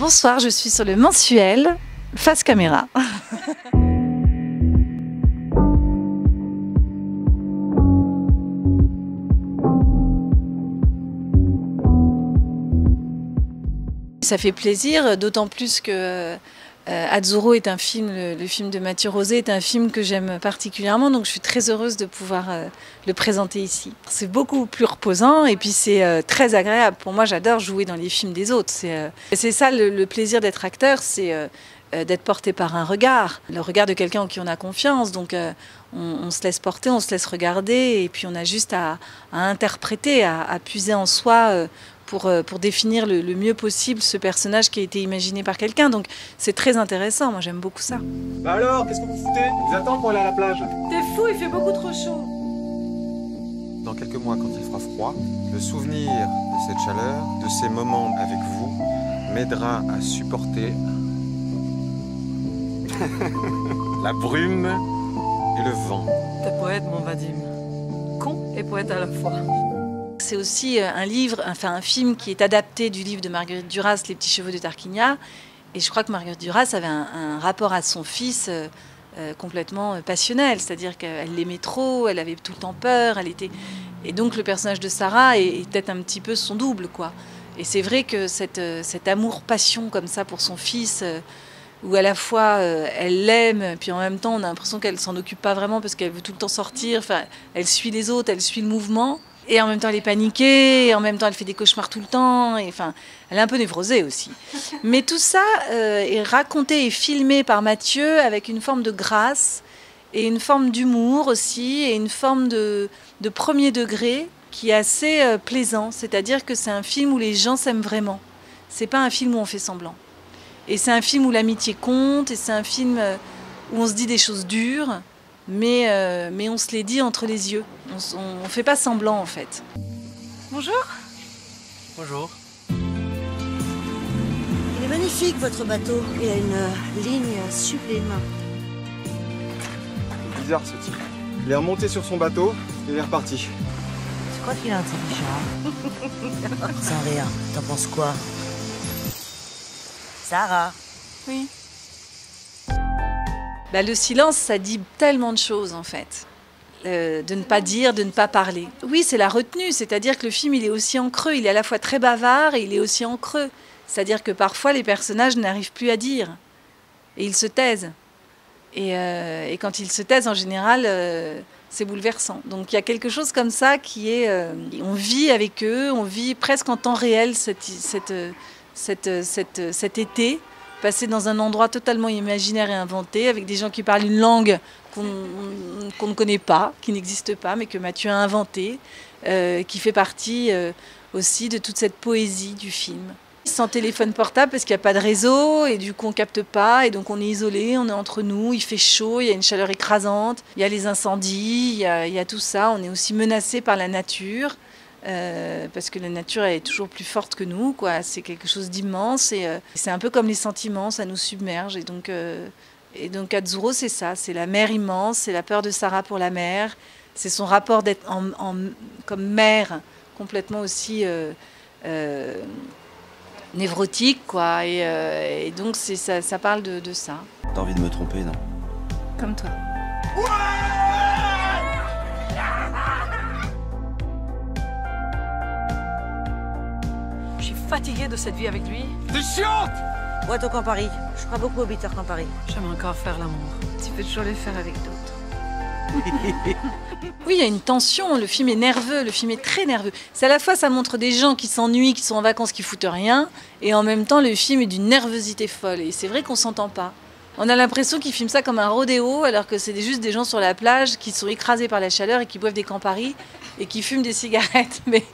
Bonsoir, je suis sur le mensuel Face Caméra. Ça fait plaisir, d'autant plus que Azzurro est un film, le film de Mathieu Rosé est un film que j'aime particulièrement, donc je suis très heureuse de pouvoir le présenter ici. C'est beaucoup plus reposant et puis c'est très agréable. Pour moi, j'adore jouer dans les films des autres. C'est ça le plaisir d'être acteur, c'est d'être porté par un regard, le regard de quelqu'un en qui on a confiance. Donc on se laisse porter, on se laisse regarder et puis on a juste à interpréter, à puiser en soi pour définir le mieux possible ce personnage qui a été imaginé par quelqu'un. Donc c'est très intéressant, moi j'aime beaucoup ça. Bah alors, qu'est-ce que vous foutez? Je vous attends pour aller à la plage. T'es fou, il fait beaucoup trop chaud. Dans quelques mois, quand il fera froid, le souvenir de cette chaleur, de ces moments avec vous, m'aidera à supporter la brume et le vent. T'es poète, mon Vadim. Con et poète à la fois. C'est aussi un film qui est adapté du livre de Marguerite Duras, Les petits chevaux de Tarquinia. Et je crois que Marguerite Duras avait un rapport à son fils complètement passionnel. C'est-à-dire qu'elle l'aimait trop, elle avait tout le temps peur. Et donc le personnage de Sarah est peut-être un petit peu son double, quoi. Et c'est vrai que cet amour-passion comme ça pour son fils, où à la fois elle l'aime, puis en même temps on a l'impression qu'elle s'en occupe pas vraiment parce qu'elle veut tout le temps sortir. Enfin, elle suit les autres, elle suit le mouvement. Et en même temps, elle est paniquée, et en même temps, elle fait des cauchemars tout le temps. Et, enfin, elle est un peu névrosée aussi. Mais tout ça est raconté et filmé par Mathieu avec une forme de grâce et une forme d'humour aussi, et une forme de premier degré qui est assez plaisant. C'est-à-dire que c'est un film où les gens s'aiment vraiment. C'est pas un film où on fait semblant. Et c'est un film où l'amitié compte, et c'est un film où on se dit des choses dures. Mais on se les dit entre les yeux. On ne fait pas semblant, en fait. Bonjour. Bonjour. Il est magnifique, votre bateau. Il a une ligne sublime. C'est bizarre, ce type. Il est remonté sur son bateau et il est reparti. Je crois qu'il est intelligent. Sans rire, t'en penses quoi? Sarah? Oui. Bah, le silence, ça dit tellement de choses, en fait. De ne pas dire, de ne pas parler. Oui, c'est la retenue, c'est-à-dire que le film, il est aussi en creux. Il est à la fois très bavard et il est aussi en creux. C'est-à-dire que parfois, les personnages n'arrivent plus à dire. Et ils se taisent. Et quand ils se taisent, en général, c'est bouleversant. Donc il y a quelque chose comme ça qui est... on vit avec eux, on vit presque en temps réel cet été, passer dans un endroit totalement imaginaire et inventé, avec des gens qui parlent une langue qu'on ne connaît pas, qui n'existe pas, mais que Mathieu a inventée, qui fait partie aussi de toute cette poésie du film. Sans téléphone portable parce qu'il n'y a pas de réseau et du coup on ne capte pas et donc on est isolé, on est entre nous, il fait chaud, il y a une chaleur écrasante, il y a les incendies, il y a tout ça, on est aussi menacé par la nature. Parce que la nature est toujours plus forte que nous, quoi. C'est quelque chose d'immense et c'est un peu comme les sentiments, ça nous submerge. Et donc Azzurro, c'est ça, c'est la mer immense, c'est la peur de Sarah pour la mer, c'est son rapport d'être comme mère complètement aussi névrotique, quoi. Et donc ça parle de ça. T'as envie de me tromper, non? Comme toi. Je suis fatiguée de cette vie avec lui. T'es chiante! Boîte au Campari. Je crois beaucoup au bitter Campari. J'aime encore faire l'amour. Tu peux toujours le faire avec d'autres. Oui, il y a une tension, le film est nerveux, le film est très nerveux. C'est à la fois, ça montre des gens qui s'ennuient, qui sont en vacances, qui foutent rien, et en même temps, le film est d'une nervosité folle. Et c'est vrai qu'on s'entend pas. On a l'impression qu'ils filment ça comme un rodéo, alors que c'est juste des gens sur la plage qui sont écrasés par la chaleur et qui boivent des Campari et qui fument des cigarettes. Mais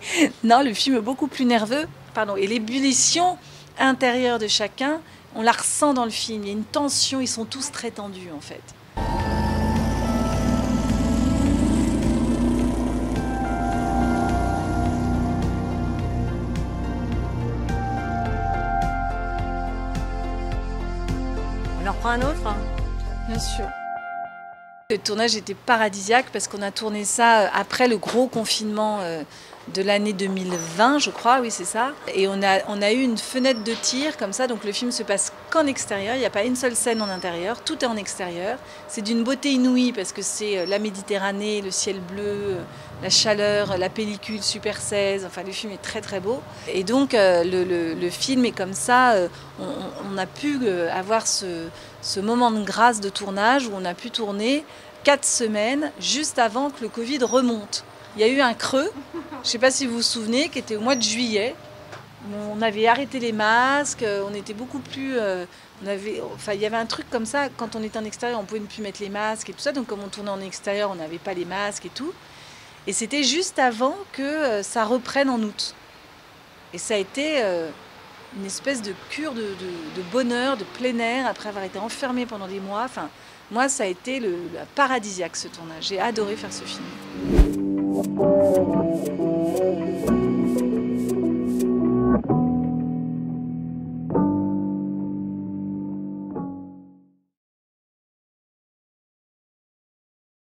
non, le film est beaucoup plus nerveux. Pardon. Et l'ébullition intérieure de chacun, on la ressent dans le film. Il y a une tension, ils sont tous très tendus, en fait. On en reprend un autre? Bien sûr. Le tournage était paradisiaque parce qu'on a tourné ça après le gros confinement de l'année 2020, je crois, oui c'est ça. Et on a eu une fenêtre de tir comme ça, donc le film se passe qu'en extérieur, il n'y a pas une seule scène en intérieur, tout est en extérieur. C'est d'une beauté inouïe parce que c'est la Méditerranée, le ciel bleu, la chaleur, la pellicule Super 16, enfin le film est très très beau. Et donc le film est comme ça, on a pu avoir ce moment de grâce de tournage où on a pu tourner 4 semaines juste avant que le Covid remonte. Il y a eu un creux, je ne sais pas si vous vous souvenez, qui était au mois de juillet. On avait arrêté les masques, on était beaucoup plus... il y avait un truc comme ça, quand on était en extérieur, on ne pouvait plus mettre les masques et tout ça. Donc comme on tournait en extérieur, on n'avait pas les masques et tout. Et c'était juste avant que ça reprenne en août. Et ça a été une espèce de cure de bonheur, de plein air, après avoir été enfermé pendant des mois. Enfin, moi, ça a été paradisiaque ce tournage. J'ai adoré faire ce film.